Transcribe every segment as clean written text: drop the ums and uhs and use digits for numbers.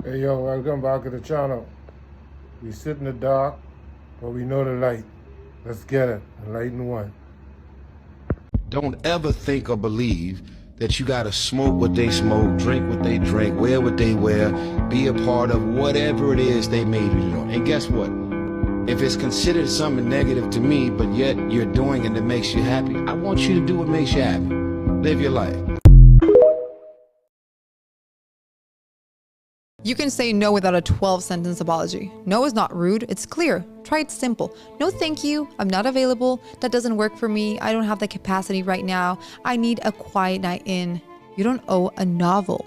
Hey yo, welcome back to the channel. We sit in the dark, but we know the light. Let's get it. Enlighten one. Don't ever think or believe that you gotta smoke what they smoke, drink what they drink, wear what they wear, be a part of whatever it is they made you do. And guess what? If it's considered something negative to me, but yet you're doing it that makes you happy, I want you to do what makes you happy. Live your life. You can say no without a 12-sentence apology. No is not rude, it's clear. Try it simple. No thank you, I'm not available, that doesn't work for me, I don't have the capacity right now, I need a quiet night in. You don't owe a novel.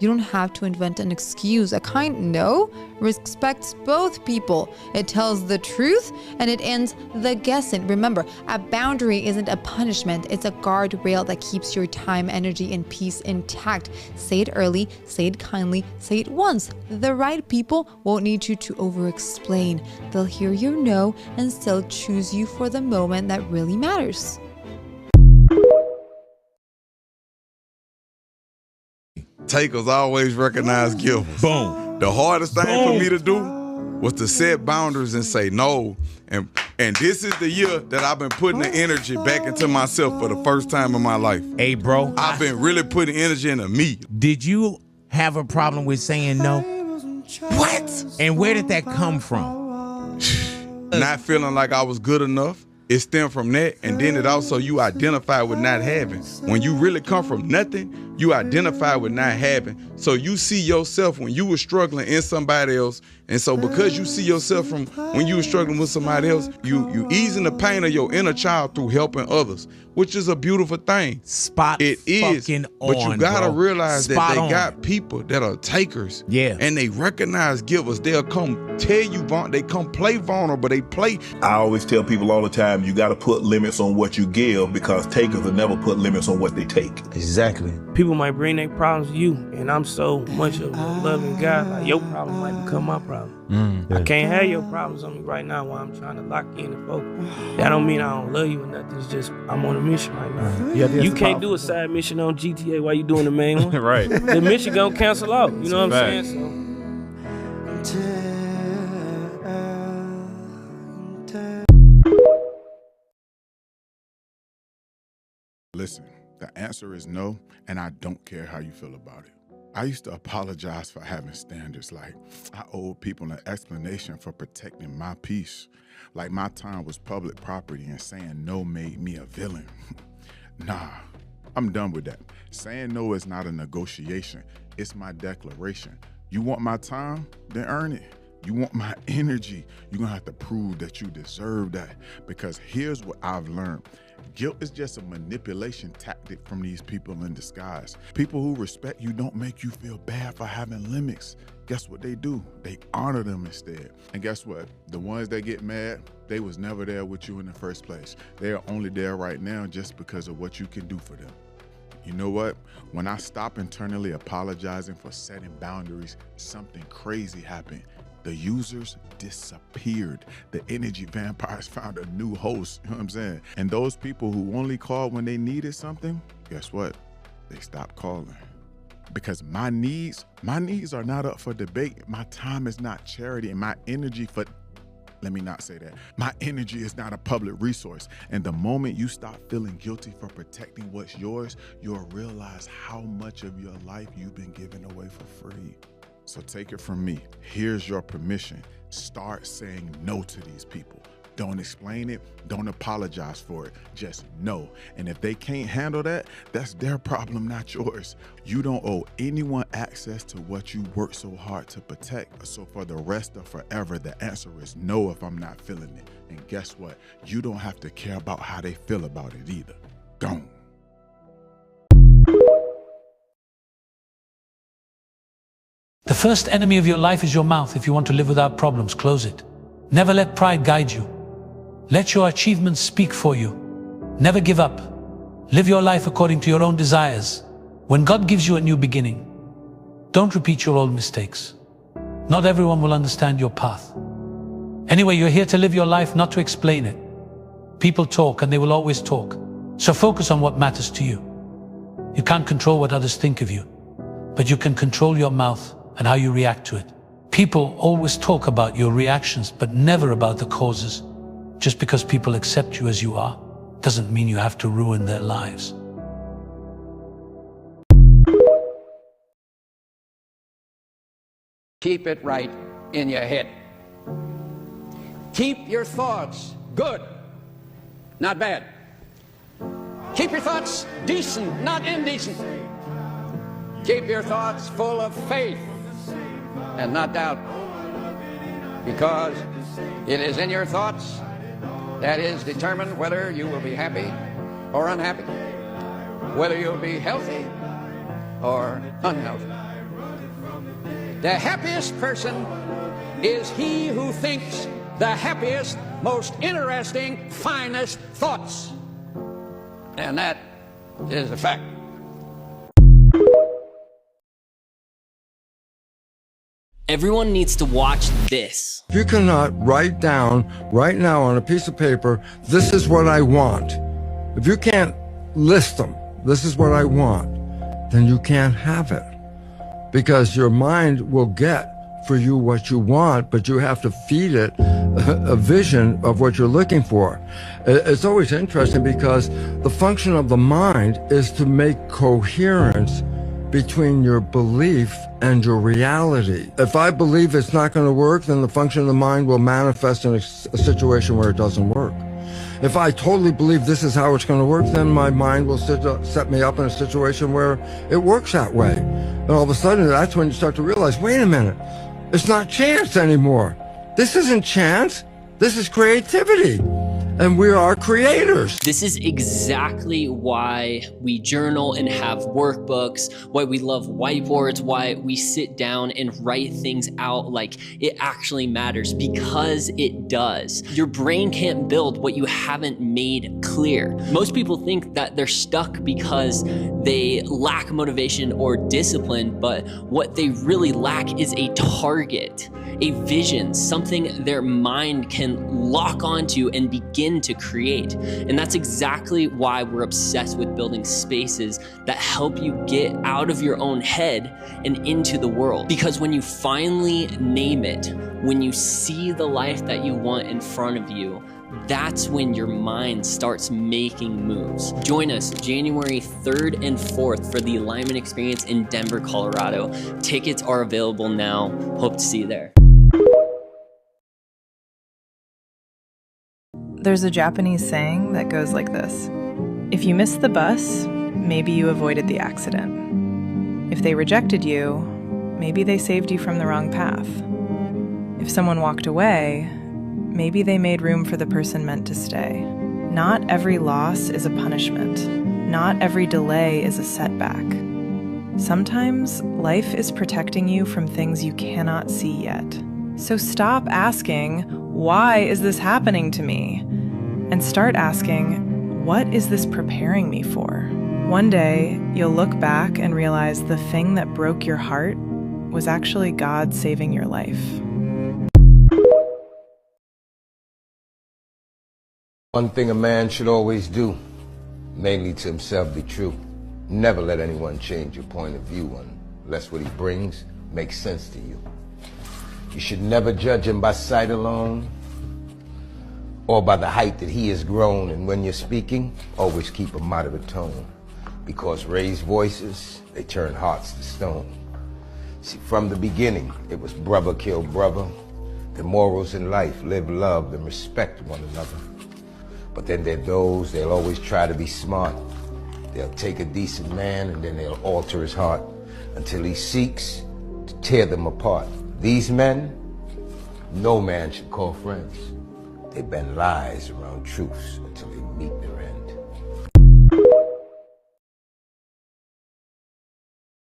You don't have to invent an excuse. A kind no respects both people. It tells the truth and it ends the guessing. Remember, a boundary isn't a punishment. It's a guardrail that keeps your time, energy, and peace intact. Say it early, say it kindly, say it once. The right people won't need you to over-explain. They'll hear your no and still choose you for the moment that really matters. Takers always recognize givers. Boom. The hardest thing for me to do was to set boundaries and say no. And this is the year that I've been putting the energy back into myself for the first time in my life. Hey, bro. I've been really putting energy into me. Did you have a problem with saying no? What? And where did that come from? Not feeling like I was good enough. It stemmed from that, and then it also you identify with not having. When you really come from nothing, you identify with not having. So you see yourself when you were struggling in somebody else, and so because you see yourself from when you were struggling with somebody else, you easing the pain of your inner child through helping others, which is a beautiful thing. It is, but you gotta realize that they on. got people that are takers. Yeah. And they recognize givers. They'll come tell you, they come play vulnerable, they play. I always tell people all the time, you got to put limits on what you give because takers will never put limits on what they take. Exactly. People might bring their problems to you, and I'm so much of a loving guy, like your problem might become my problem. I can't have your problems on me right now while I'm trying to lock in and focus. That don't mean I don't love you or nothing, it's just I'm on a mission right now. You can't do a side mission on GTA while you doing the main one. Right. The mission gonna cancel out, you know what I'm saying? Listen, the answer is no, and I don't care how you feel about it. I used to apologize for having standards, like I owed people an explanation for protecting my peace. Like my time was public property and saying no made me a villain. Nah, I'm done with that. Saying no is not a negotiation, it's my declaration. You want my time? Then earn it. You want my energy? You're gonna have to prove that you deserve that. Because here's what I've learned. Guilt is just a manipulation tactic from these people in disguise. People who respect you don't make you feel bad for having limits. Guess what they do? They honor them instead. And guess what? The ones that get mad, they was never there with you in the first place. They are only there right now just because of what you can do for them. You know what? When I stop internally apologizing for setting boundaries, something crazy happened. The users disappeared. The energy vampires found a new host, you know what I'm saying? And those people who only called when they needed something, guess what? They stopped calling. Because my needs are not up for debate. My time is not charity, and my energy let me not say that. My energy is not a public resource. And the moment you stop feeling guilty for protecting what's yours, you'll realize how much of your life you've been giving away for free. So take it from me. Here's your permission. Start saying no to these people. Don't explain it. Don't apologize for it. Just no. And if they can't handle that, that's their problem, not yours. You don't owe anyone access to what you worked so hard to protect. So for the rest of forever, the answer is no if I'm not feeling it. And guess what? You don't have to care about how they feel about it either. Gone. The first enemy of your life is your mouth. If you want to live without problems, close it. Never let pride guide you. Let your achievements speak for you. Never give up. Live your life according to your own desires. When God gives you a new beginning, don't repeat your old mistakes. Not everyone will understand your path. Anyway, you're here to live your life, not to explain it. People talk and they will always talk. So focus on what matters to you. You can't control what others think of you, but you can control your mouth and how you react to it. People always talk about your reactions, but never about the causes. Just because people accept you as you are, doesn't mean you have to ruin their lives. Keep it right in your head. Keep your thoughts good, not bad. Keep your thoughts decent, not indecent. Keep your thoughts full of faith and not doubt. Because it is in your thoughts that is determined whether you will be happy or unhappy, whether you'll be healthy or unhealthy. The happiest person is he who thinks the happiest, most interesting, finest thoughts. And that is a fact. Everyone needs to watch this. If you cannot write down right now on a piece of paper, this is what I want. If you can't list them, this is what I want, then you can't have it. Because your mind will get for you what you want, but you have to feed it a vision of what you're looking for. It's always interesting because the function of the mind is to make coherence between your belief and your reality. If I believe it's not going to work, then the function of the mind will manifest in a situation where it doesn't work. If I totally believe this is how it's going to work, then my mind will set me up in a situation where it works that way. And all of a sudden, that's when you start to realize, wait a minute, it's not chance anymore. This isn't chance. This is creativity. And we are creators. This is exactly why we journal and have workbooks, why we love whiteboards, why we sit down and write things out like it actually matters, because it does. Your brain can't build what you haven't made clear. Most people think that they're stuck because they lack motivation or discipline, but what they really lack is a target, a vision, something their mind can lock onto and begin to create. And that's exactly why we're obsessed with building spaces that help you get out of your own head and into the world. Because when you finally name it, when you see the life that you want in front of you, that's when your mind starts making moves. Join us January 3rd and 4th for the Alignment Experience in Denver, Colorado. Tickets are available now. Hope to see you there. There's a Japanese saying that goes like this: if you missed the bus, maybe you avoided the accident. If they rejected you, maybe they saved you from the wrong path. If someone walked away, maybe they made room for the person meant to stay. Not every loss is a punishment. Not every delay is a setback. Sometimes life is protecting you from things you cannot see yet. So stop asking, why is this happening to me? And start asking, what is this preparing me for? One day, you'll look back and realize the thing that broke your heart was actually God saving your life. One thing a man should always do, mainly to himself be true. Never let anyone change your point of view unless what he brings makes sense to you. You should never judge him by sight alone or by the height that he has grown. And when you're speaking, always keep a moderate tone, because raised voices, they turn hearts to stone. See, from the beginning, it was brother kill brother. The morals in life, live, love, and respect one another. But then there are those, they'll always try to be smart. They'll take a decent man and then they'll alter his heart until he seeks to tear them apart. These men, no man should call friends. They bend lies around truths until they meet their end.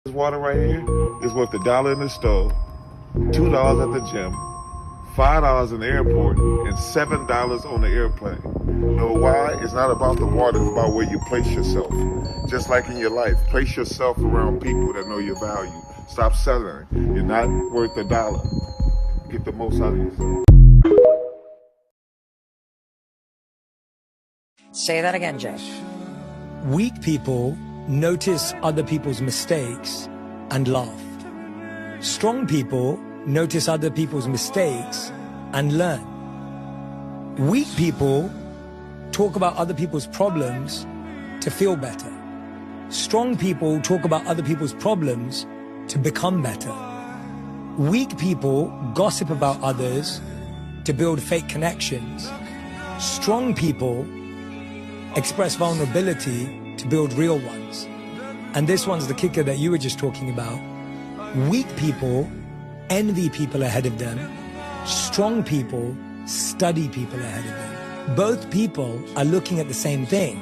This water right here is worth $1 in the store, $2 at the gym, $5 in the airport, and $7 on the airplane. You know why? It's not about the water, it's about where you place yourself. Just like in your life, place yourself around people that know your value. Stop settling. You're not worth $1. Get the most out of yourself. Say that again, Jay. Weak people notice other people's mistakes and laugh. Strong people notice other people's mistakes and learn. Weak people talk about other people's problems to feel better. Strong people talk about other people's problems to become better. Weak people gossip about others to build fake connections. Strong people express vulnerability to build real ones. And this one's the kicker that you were just talking about. Weak people envy people ahead of them. Strong people study people ahead of them. Both people are looking at the same thing,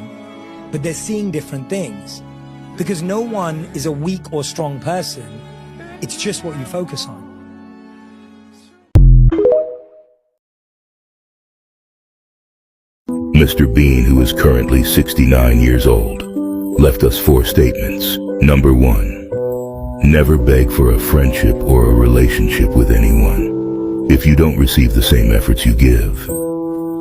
but they're seeing different things. Because no one is a weak or strong person. It's just what you focus on. Mr. Bean, who is currently 69 years old, left us 4 statements. Number 1, never beg for a friendship or a relationship with anyone. If you don't receive the same efforts you give,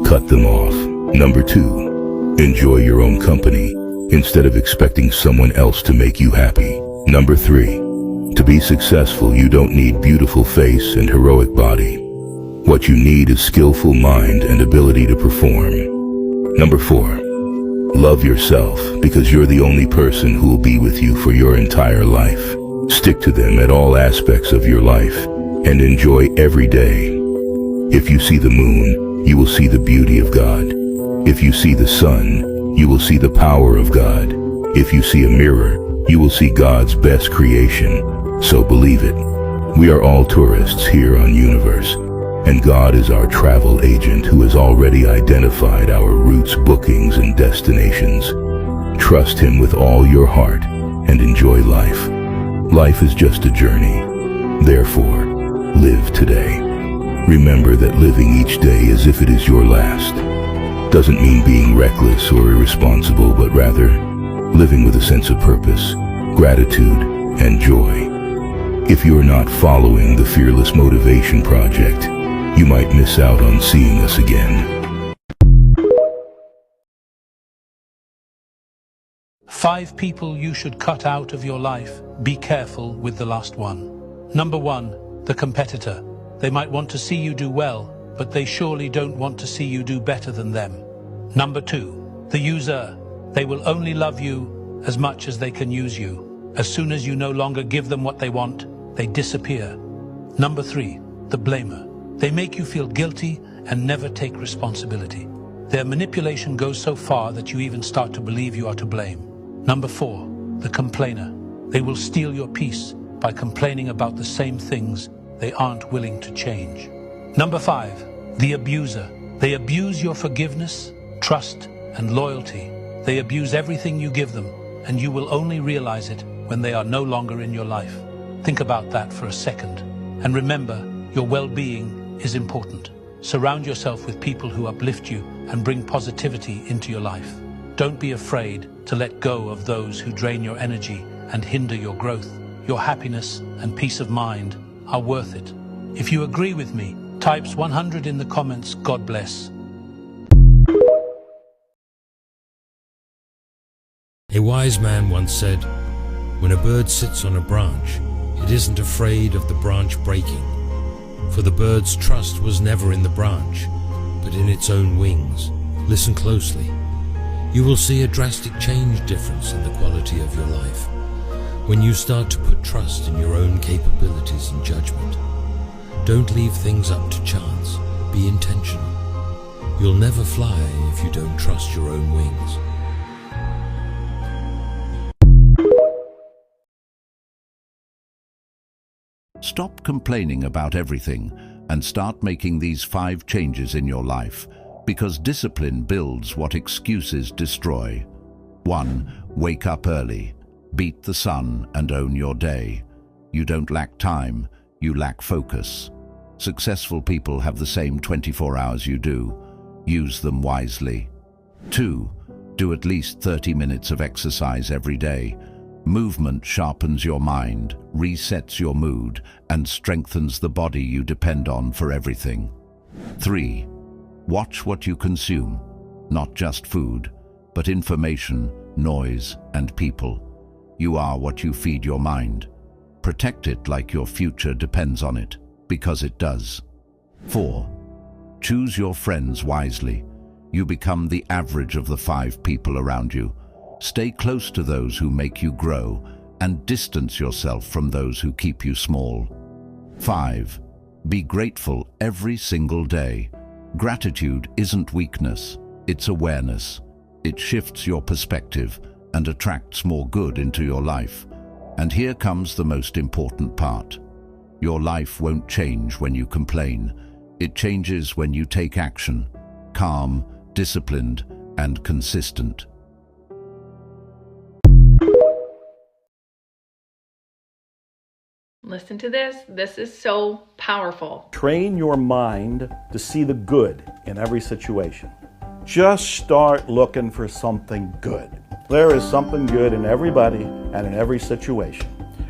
cut them off. Number 2, enjoy your own company instead of expecting someone else to make you happy. Number 3, to be successful, you don't need beautiful face and heroic body. What you need is skillful mind and ability to perform. Number 4, love yourself because you're the only person who will be with you for your entire life. Stick to them at all aspects of your life and enjoy every day. If you see the moon, you will see the beauty of God. If you see the sun, you will see the power of God. If you see a mirror, you will see God's best creation. So believe it. We are all tourists here on Universe, and God is our travel agent who has already identified our routes, bookings, and destinations. Trust Him with all your heart and enjoy life. Life is just a journey. Therefore, live today. Remember that living each day as if it is your last doesn't mean being reckless or irresponsible, but rather living with a sense of purpose, gratitude, and joy. If you're not following the Fearless Motivation Project, you might miss out on seeing us again. 5 people you should cut out of your life. Be careful with the last one. Number 1, the competitor. They might want to see you do well, but they surely don't want to see you do better than them. Number 2, the user. They will only love you as much as they can use you. As soon as you no longer give them what they want, they disappear. Number 3, the blamer. They make you feel guilty and never take responsibility. Their manipulation goes so far that you even start to believe you are to blame. Number 4, the complainer. They will steal your peace by complaining about the same things they aren't willing to change. Number 5, the abuser. They abuse your forgiveness, trust, and loyalty. They abuse everything you give them, and you will only realize it when they are no longer in your life. Think about that for a second. And remember, your well-being is important. Surround yourself with people who uplift you and bring positivity into your life. Don't be afraid to let go of those who drain your energy and hinder your growth. Your happiness and peace of mind are worth it. If you agree with me, type 100 in the comments. God bless. A wise man once said, "When a bird sits on a branch, it isn't afraid of the branch breaking. For the bird's trust was never in the branch, but in its own wings." Listen closely. You will see a drastic change difference in the quality of your life when you start to put trust in your own capabilities and judgment. Don't leave things up to chance. Be intentional. You'll never fly if you don't trust your own wings. Stop complaining about everything and start making these 5 changes in your life, because discipline builds what excuses destroy. 1. Wake up early. Beat the sun and own your day. You don't lack time, you lack focus. Successful people have the same 24 hours you do. Use them wisely. 2. Do at least 30 minutes of exercise every day. Movement sharpens your mind, resets your mood, and strengthens the body you depend on for everything. 3. Watch what you consume, not just food, but information, noise, and people. You are what you feed your mind. Protect it like your future depends on it, because it does. 4. Choose your friends wisely. You become the average of the 5 people around you. Stay close to those who make you grow, and distance yourself from those who keep you small. 5. Be grateful every single day. Gratitude isn't weakness, it's awareness. It shifts your perspective and attracts more good into your life. And here comes the most important part. Your life won't change when you complain. It changes when you take action, calm, disciplined, and consistent. Listen to this. This is so powerful. Train your mind to see the good in every situation. Just start looking for something good. There is something good in everybody and in every situation.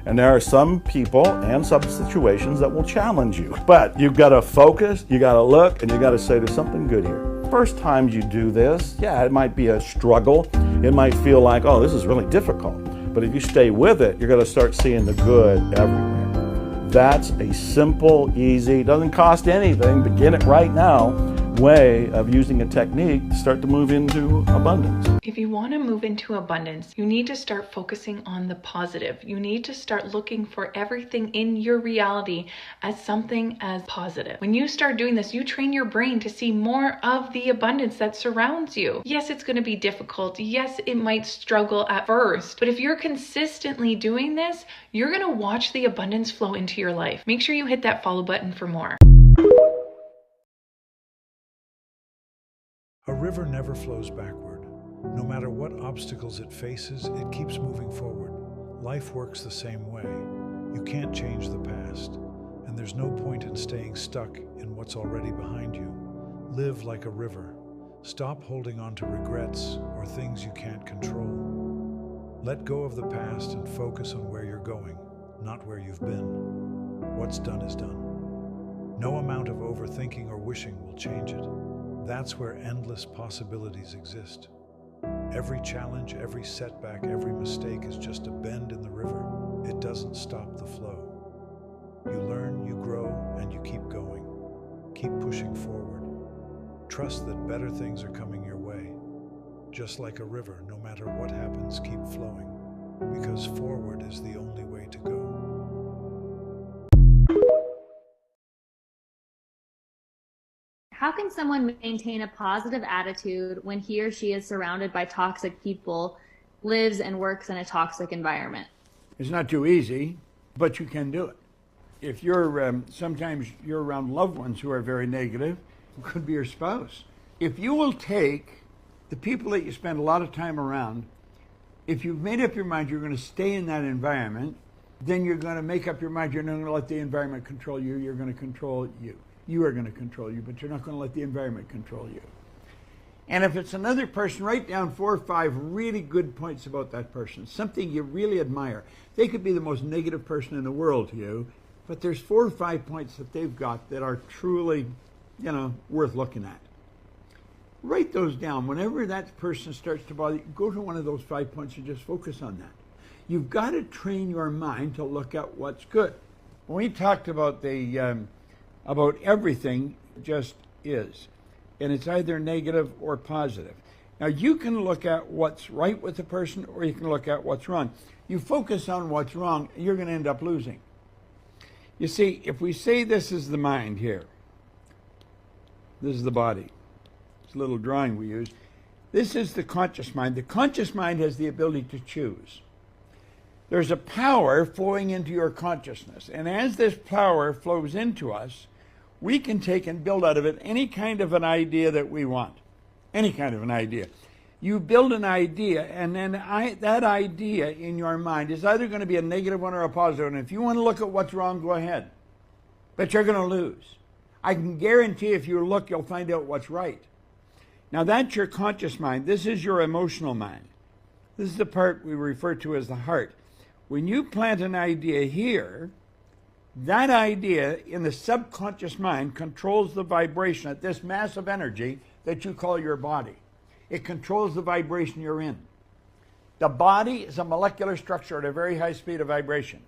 And there are some people and some situations that will challenge you. But you've got to focus, you got to look, and you got to say there's something good here. First times you do this, yeah, it might be a struggle. It might feel like, oh, this is really difficult. But if you stay with it, you're going to start seeing the good everywhere. That's a simple, easy, doesn't cost anything, begin it right now, way of using a technique to start to move into abundance. If you want to move into abundance, you need to start focusing on the positive. You need to start looking for everything in your reality as something as positive. When you start doing this, you train your brain to see more of the abundance that surrounds you. Yes, it's going to be difficult. Yes, it might struggle at first. But if you're consistently doing this, you're going to watch the abundance flow into your life. Make sure you hit that follow button for more. A river never flows backward. No matter what obstacles it faces, it keeps moving forward. Life works the same way. You can't change the past, and there's no point in staying stuck in what's already behind you. Live like a river. Stop holding on to regrets or things you can't control. Let go of the past and focus on where you're going, not where you've been. What's done is done. No amount of overthinking or wishing will change it. That's where endless possibilities exist. Every challenge, every setback, every mistake is just a bend in the river. It doesn't stop the flow. You learn, you grow, and you keep going. Keep pushing forward. Trust that better things are coming your way. Just like a river, no matter what happens, keep flowing, because forward is the only way to go. How can someone maintain a positive attitude when he or she is surrounded by toxic people, lives and works in a toxic environment? It's not too easy, but you can do it. If you're, sometimes you're around loved ones who are very negative, it could be your spouse. If you will take the people that you spend a lot of time around, if you've made up your mind you're going to stay in that environment, then you're going to make up your mind you're not going to let the environment control you, you're going to control you. You are going to control you, but you're not going to let the environment control you. And if it's another person, write down 4 or 5 really good points about that person, something you really admire. They could be the most negative person in the world to you, but there's 4 or 5 points that they've got that are truly, worth looking at. Write those down. Whenever that person starts to bother you, go to one of those 5 points and just focus on that. You've got to train your mind to look at what's good. When we talked about about everything just is, and it's either negative or positive. Now you can look at what's right with the person, or you can look at what's wrong. You focus on what's wrong, you're going to end up losing. You see, if we say this is the mind here, this is the body, it's a little drawing we use, this is the conscious mind. The conscious mind has the ability to choose. There's a power flowing into your consciousness, and as this power flows into us, we can take and build out of it any kind of an idea that we want. Any kind of an idea. You build an idea, and then that idea in your mind is either going to be a negative one or a positive one. If you want to look at what's wrong, go ahead. But you're going to lose. I can guarantee if you look, you'll find out what's right. Now that's your conscious mind. This is your emotional mind. This is the part we refer to as the heart. When you plant an idea here, that idea in the subconscious mind controls the vibration at this massive energy that you call your body. It controls the vibration you're in. The body is a molecular structure at a very high speed of vibration.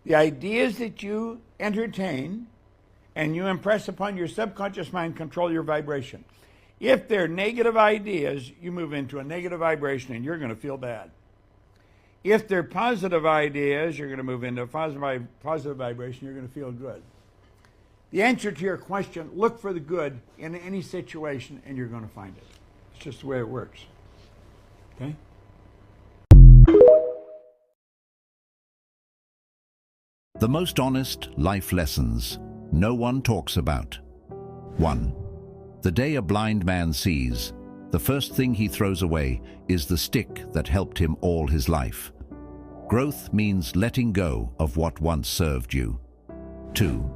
The ideas that you entertain and you impress upon your subconscious mind control your vibration. If they're negative ideas, you move into a negative vibration and you're going to feel bad. If they're positive ideas, you're going to move into a positive vibration, you're going to feel good. The answer to your question, look for the good in any situation and you're going to find it. It's just the way it works. Okay? The most honest life lessons no one talks about. 1. The day a blind man sees, the first thing he throws away is the stick that helped him all his life. Growth means letting go of what once served you. 2.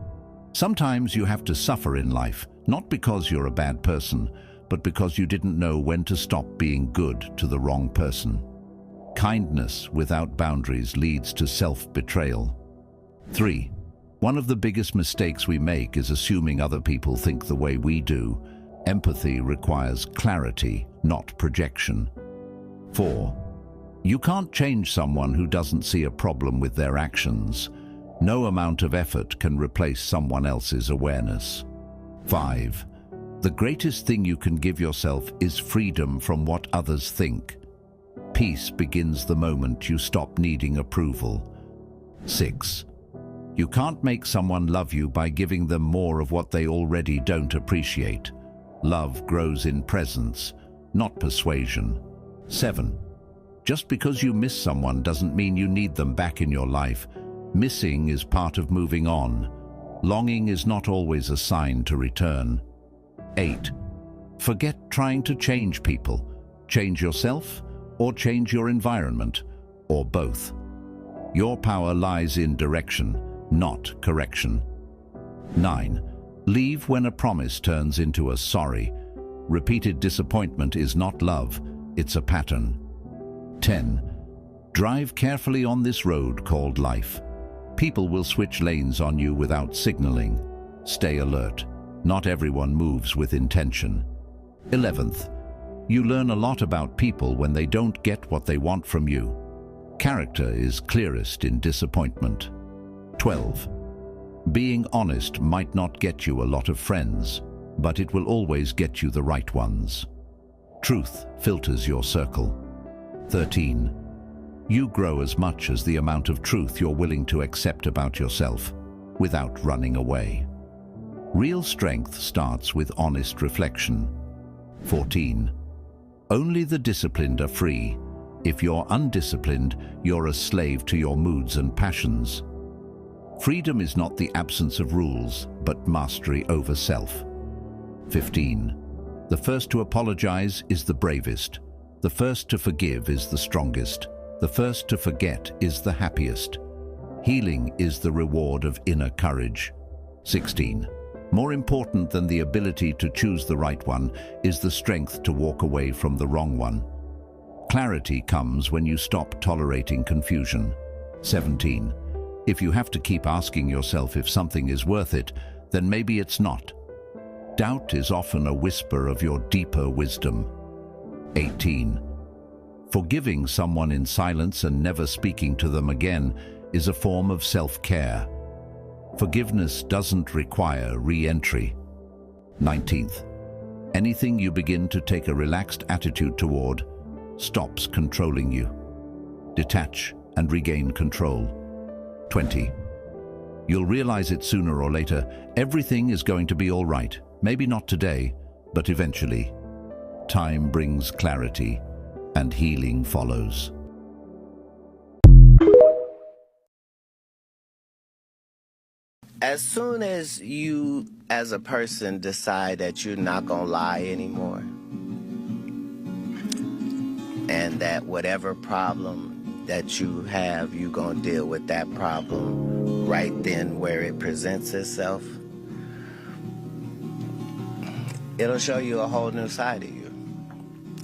Sometimes you have to suffer in life, not because you're a bad person, but because you didn't know when to stop being good to the wrong person. Kindness without boundaries leads to self-betrayal. 3. One of the biggest mistakes we make is assuming other people think the way we do. Empathy requires clarity, not projection. 4. You can't change someone who doesn't see a problem with their actions. No amount of effort can replace someone else's awareness. 5. The greatest thing you can give yourself is freedom from what others think. Peace begins the moment you stop needing approval. 6. You can't make someone love you by giving them more of what they already don't appreciate. Love grows in presence, not persuasion. 7. Just because you miss someone doesn't mean you need them back in your life. Missing is part of moving on. Longing is not always a sign to return. 8. Forget trying to change people. Change yourself or change your environment, or both. Your power lies in direction, not correction. 9. Leave when a promise turns into a sorry. Repeated disappointment is not love, it's a pattern. 10. Drive carefully on this road called life. People will switch lanes on you without signaling. Stay alert. Not everyone moves with intention. 11th. You learn a lot about people when they don't get what they want from you. Character is clearest in disappointment. 12. Being honest might not get you a lot of friends, but it will always get you the right ones. Truth filters your circle. 13. You grow as much as the amount of truth you're willing to accept about yourself, without running away. Real strength starts with honest reflection. 14. Only the disciplined are free. If you're undisciplined, you're a slave to your moods and passions. Freedom is not the absence of rules, but mastery over self. 15. The first to apologize is the bravest. The first to forgive is the strongest. The first to forget is the happiest. Healing is the reward of inner courage. 16. More important than the ability to choose the right one is the strength to walk away from the wrong one. Clarity comes when you stop tolerating confusion. 17. If you have to keep asking yourself if something is worth it, then maybe it's not. Doubt is often a whisper of your deeper wisdom. 18. Forgiving someone in silence and never speaking to them again is a form of self-care. Forgiveness doesn't require re-entry. 19th. Anything you begin to take a relaxed attitude toward stops controlling you. Detach and regain control. 20. You'll realize it sooner or later. Everything is going to be all right. Maybe not today, but eventually. Time brings clarity, and healing follows. As soon as you, as a person, decide that you're not gonna lie anymore, and that whatever problem that you have, you're gonna deal with that problem right then where it presents itself, it'll show you a whole new side of you.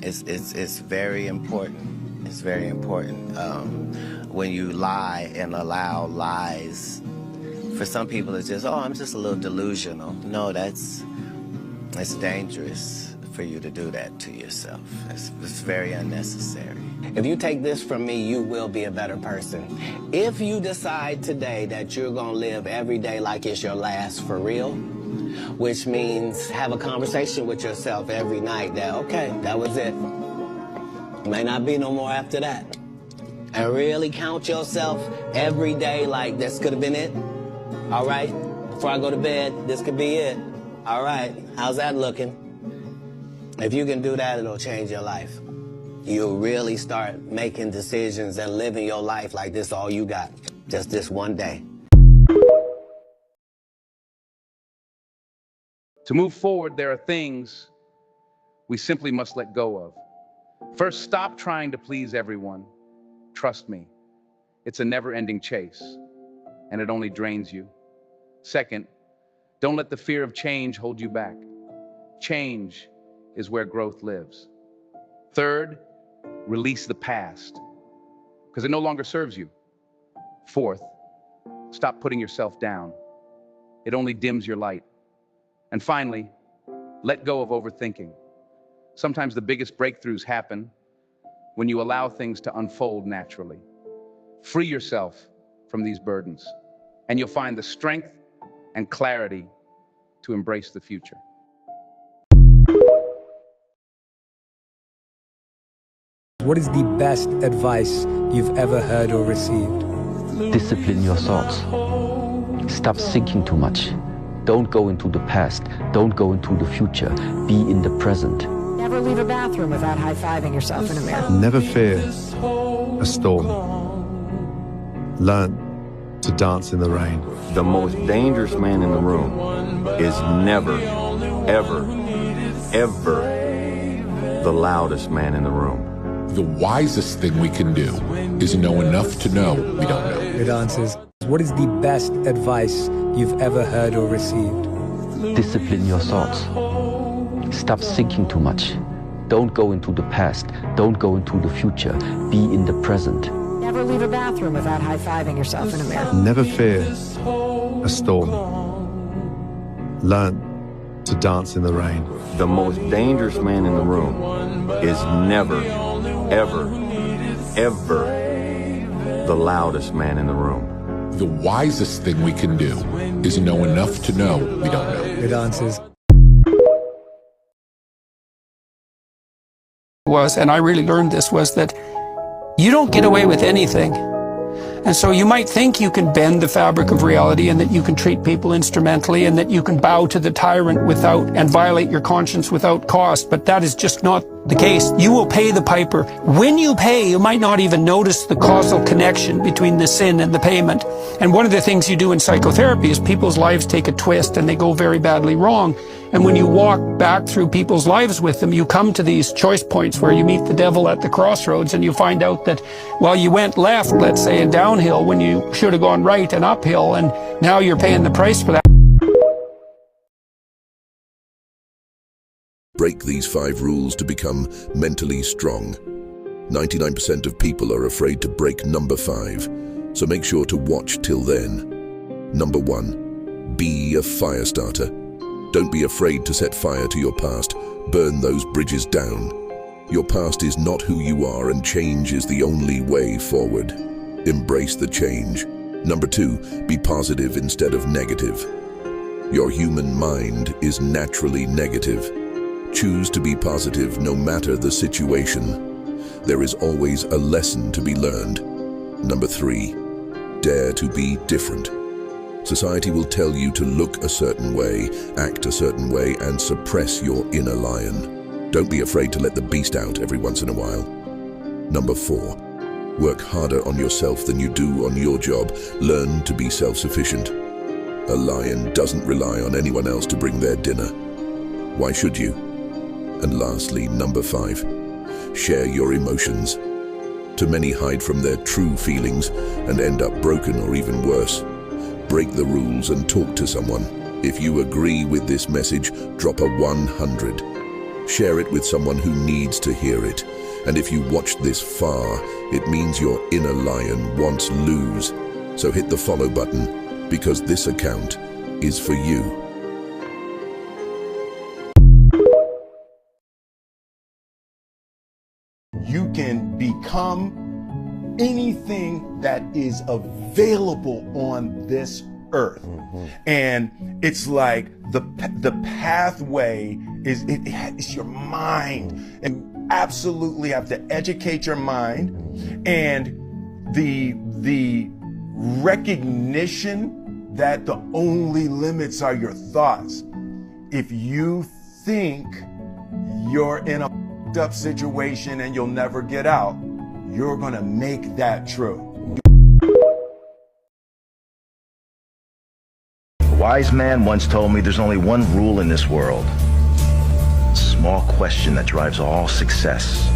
It's very important. It's very important. When you lie and allow lies, for some people it's just, oh, I'm just a little delusional. No, that's dangerous. for you to do that to yourself. It's very unnecessary. If you take this from me, you will be a better person. If you decide today that you're gonna live every day like it's your last for real, which means have a conversation with yourself every night that, okay, that was it. May not be no more after that. And really count yourself every day like this could have been it. All right, before I go to bed, this could be it. All right, how's that looking? If you can do that, it'll change your life. You'll really start making decisions and living your life like this all you got, just this one day. To move forward, there are things we simply must let go of. First, stop trying to please everyone. Trust me, it's a never-ending chase, and it only drains you. Second, don't let the fear of change hold you back. Change is where growth lives. Third, release the past, because it no longer serves you. Fourth, stop putting yourself down. It only dims your light. And finally, let go of overthinking. Sometimes the biggest breakthroughs happen when you allow things to unfold naturally. Free yourself from these burdens, and you'll find the strength and clarity to embrace the future. What is the best advice you've ever heard or received? Discipline your thoughts. Stop thinking too much. Don't go into the past. Don't go into the future. Be in the present. Never leave a bathroom without high-fiving yourself in a mirror. Never fear a storm. Learn to dance in the rain. The most dangerous man in the room is never, ever, ever the loudest man in the room. The wisest thing we can do is know enough to know we don't know. Good answers. What is the best advice you've ever heard or received? Discipline your thoughts. Stop thinking too much. Don't go into the past. Don't go into the future. Be in the present. Never leave a bathroom without high-fiving yourself in a mirror. Never fear a storm. Learn to dance in the rain. The most dangerous man in the room is never, ever, ever the loudest man in the room. The wisest thing we can do is know enough to know we don't know. Good answers. And I really learned this, was that you don't get away with anything. And so you might think you can bend the fabric of reality and that you can treat people instrumentally and that you can bow to the tyrant without and violate your conscience without cost, but that is just not the case. You will pay the piper. When you pay, you might not even notice the causal connection between the sin and the payment. And one of the things you do in psychotherapy is people's lives take a twist and they go very badly wrong. And when you walk back through people's lives with them, you come to these choice points where you meet the devil at the crossroads and you find out that, well, you went left, let's say, and downhill when you should have gone right and uphill, and now you're paying the price for that. Break these 5 rules to become mentally strong. 99% of people are afraid to break number 5, so make sure to watch till then. Number 1, be a fire starter. Don't be afraid to set fire to your past. Burn those bridges down. Your past is not who you are, and change is the only way forward. Embrace the change. Number 2, be positive instead of negative. Your human mind is naturally negative. Choose to be positive no matter the situation. There is always a lesson to be learned. Number 3, dare to be different. Society will tell you to look a certain way, act a certain way, and suppress your inner lion. Don't be afraid to let the beast out every once in a while. Number 4, work harder on yourself than you do on your job. Learn to be self-sufficient. A lion doesn't rely on anyone else to bring their dinner. Why should you? And lastly, number 5, share your emotions. Too many hide from their true feelings and end up broken or even worse. Break the rules and talk to someone. If you agree with this message, drop a 100. Share it with someone who needs to hear it. And if you watched this far, it means your inner lion wants lose. So hit the follow button, because this account is for you. you can become anything that is available on this earth. And it's like the pathway is it's your mind, and you absolutely have to educate your mind, and the recognition that the only limits are your thoughts. If you think you're in a up situation and you'll never get out, you're gonna make that true. A wise man once told me there's only one rule in this world. A small question that drives all success.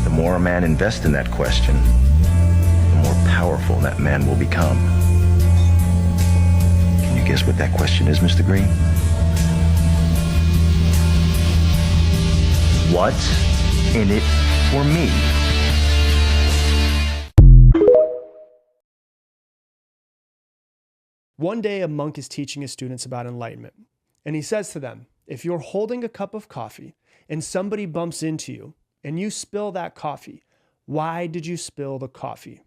The more a man invests in that question, the more powerful that man will become. Can you guess what that question is, Mr. Green? What's in it for me? One day, a monk is teaching his students about enlightenment, and he says to them, if you're holding a cup of coffee and somebody bumps into you and you spill that coffee, why did you spill the coffee?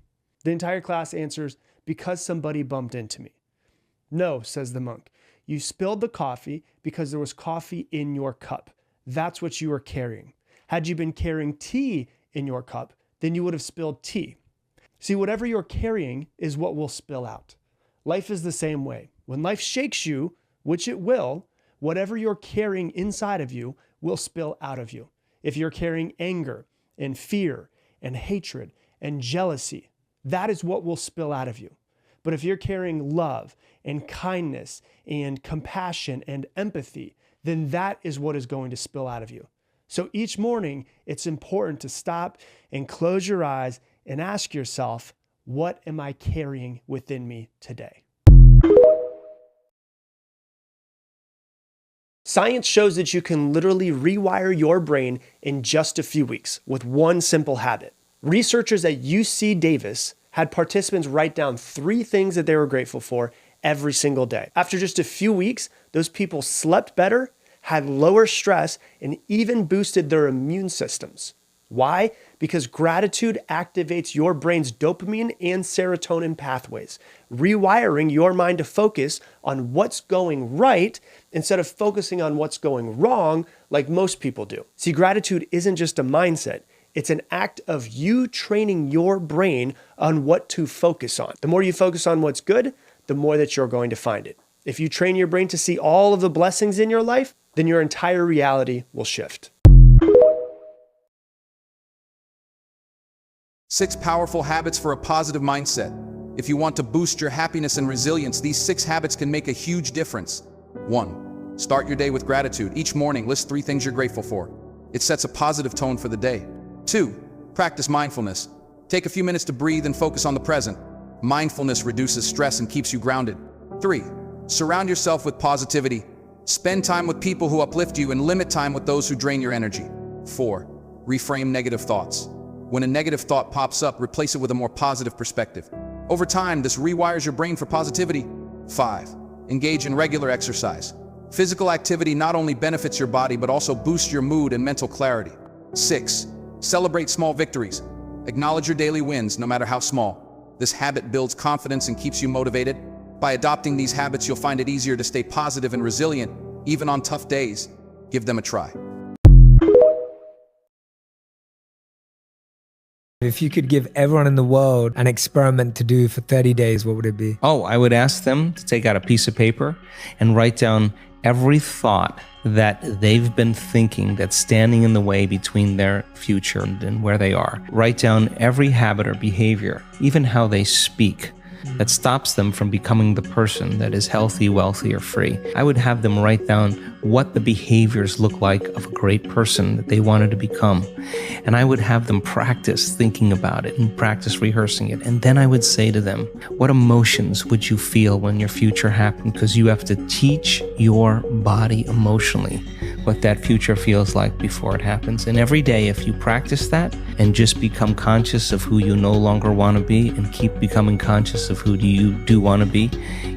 The entire class answers, because somebody bumped into me. No, says the monk, you spilled the coffee because there was coffee in your cup. That's what you were carrying. Had you been carrying tea in your cup, then you would have spilled tea. See, whatever you're carrying is what will spill out. Life is the same way. When life shakes you, which it will, whatever you're carrying inside of you will spill out of you. If you're carrying anger and fear and hatred and jealousy, that is what will spill out of you. But if you're carrying love and kindness and compassion and empathy, then that is what is going to spill out of you. So each morning, it's important to stop and close your eyes and ask yourself, what am I carrying within me today? Science shows that you can literally rewire your brain in just a few weeks with one simple habit. Researchers at UC Davis had participants write down 3 things that they were grateful for every single day. After just a few weeks, those people slept better, had lower stress, and even boosted their immune systems. Why? Because gratitude activates your brain's dopamine and serotonin pathways, rewiring your mind to focus on what's going right instead of focusing on what's going wrong like most people do. See, gratitude isn't just a mindset. It's an act of you training your brain on what to focus on. The more you focus on what's good, the more that you're going to find it. If you train your brain to see all of the blessings in your life, then your entire reality will shift. 6 powerful habits for a positive mindset. If you want to boost your happiness and resilience, these 6 habits can make a huge difference. 1. Start your day with gratitude. Each morning, list 3 things you're grateful for. It sets a positive tone for the day. 2. Practice mindfulness. Take a few minutes to breathe and focus on the present. Mindfulness reduces stress and keeps you grounded. 3. Surround yourself with positivity. Spend time with people who uplift you and limit time with those who drain your energy. 4. Reframe negative thoughts. When a negative thought pops up, replace it with a more positive perspective. Over time, this rewires your brain for positivity. 5. Engage in regular exercise. Physical activity not only benefits your body, but also boosts your mood and mental clarity. 6. Celebrate small victories. Acknowledge your daily wins, no matter how small. This habit builds confidence and keeps you motivated. By adopting these habits, you'll find it easier to stay positive and resilient, even on tough days. Give them a try. If you could give everyone in the world an experiment to do for 30 days, what would it be? Oh, I would ask them to take out a piece of paper and write down every thought that they've been thinking that's standing in the way between their future and where they are. Write down every habit or behavior, even how they speak, that stops them from becoming the person that is healthy, wealthy, or free. I would have them write down what the behaviors look like of a great person that they wanted to become. And I would have them practice thinking about it and practice rehearsing it. And then I would say to them, what emotions would you feel when your future happened? Because you have to teach your body emotionally what that future feels like before it happens. And every day, if you practice that and just become conscious of who you no longer want to be and keep becoming conscious of who you do want to be,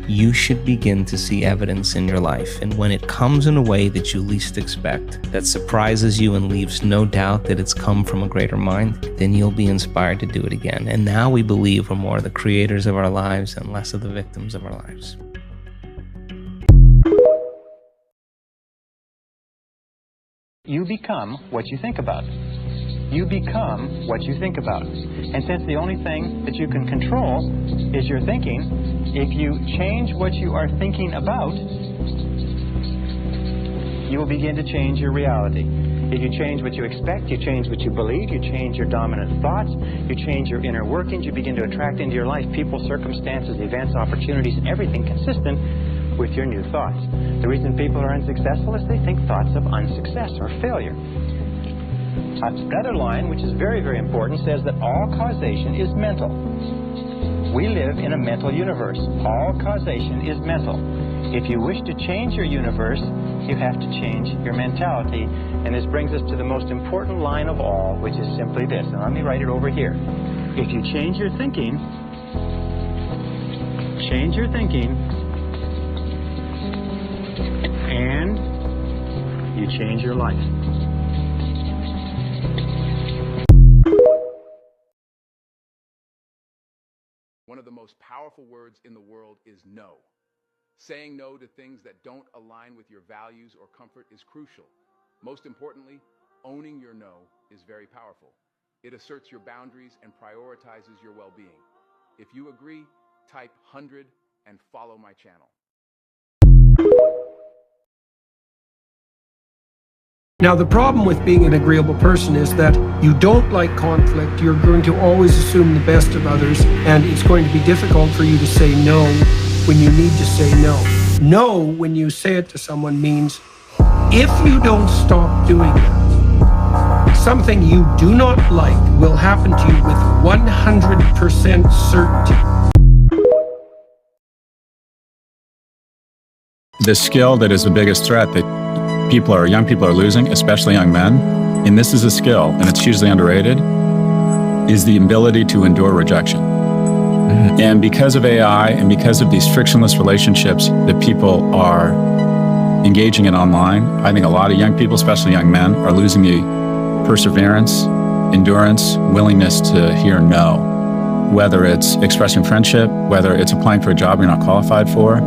you should begin to see evidence in your life. And when it comes in a way that you least expect, that surprises you and leaves no doubt that it's come from a greater mind, then you'll be inspired to do it again. And now we believe we're more the creators of our lives and less of the victims of our lives. You become what you think about. You become what you think about. And since the only thing that you can control is your thinking, if you change what you are thinking about, you will begin to change your reality. If you change what you expect, you change what you believe, you change your dominant thoughts, you change your inner workings, you begin to attract into your life people, circumstances, events, opportunities, everything consistent with your new thoughts. The reason people are unsuccessful is they think thoughts of unsuccess or failure. Another line, which is very, very important, says that all causation is mental. We live in a mental universe. All causation is mental. If you wish to change your universe, you have to change your mentality. And this brings us to the most important line of all, which is simply this. And let me write it over here. If you change your thinking, and you change your life. One of the most powerful words in the world is no. Saying no to things that don't align with your values or comfort is crucial. Most importantly, owning your no is very powerful. It asserts your boundaries and prioritizes your well-being. If you agree, type 100 and follow my channel. Now, the problem with being an agreeable person is that you don't like conflict. You're going to always assume the best of others, and it's going to be difficult for you to say no when you need to say no. No, when you say it to someone, means if you don't stop doing that, something you do not like will happen to you with 100% certainty. The skill that is the biggest threat that young people are losing, especially young men, and this is a skill, and it's hugely underrated, is the ability to endure rejection. And because of AI and because of these frictionless relationships that people are engaging in online, I think a lot of young people, especially young men, are losing the perseverance, endurance, willingness to hear no. Whether it's expressing friendship, whether it's applying for a job you're not qualified for,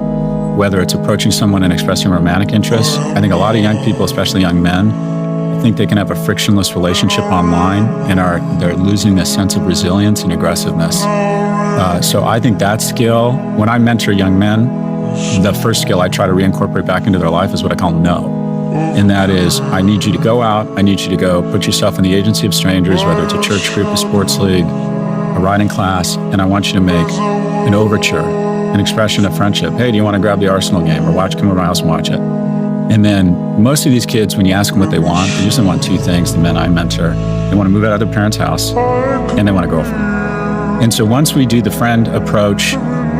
whether it's approaching someone and expressing romantic interest. I think a lot of young people, especially young men, think they can have a frictionless relationship online and they're losing this sense of resilience and aggressiveness. So I think that skill, when I mentor young men, the first skill I try to reincorporate back into their life is what I call no. And that is, I need you to go out, I need you to go put yourself in the agency of strangers, whether it's a church group, a sports league, a riding class, and I want you to make an overture, an expression of friendship. Hey, do you want to grab the Arsenal game or come over to my house and watch it? And then most of these kids, when you ask them what they want, they usually want two things, the men I mentor. They want to move out of their parents' house and they want a girlfriend. And so once we do the friend approach,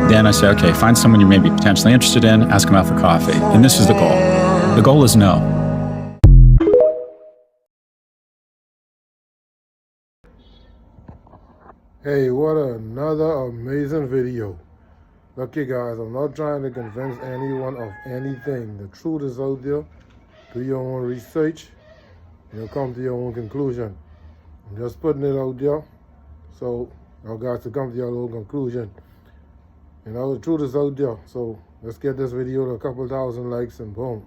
then I say, okay, find someone you may be potentially interested in, ask them out for coffee. And this is the goal. The goal is no. Hey, what another amazing video. Look you guys, I'm not trying to convince anyone of anything. The truth is out there. Do your own research and you'll come to your own conclusion. I'm just putting it out there so y'all guys to come to your own conclusion. You know, the truth is out there. So let's get this video to a couple thousand likes and boom.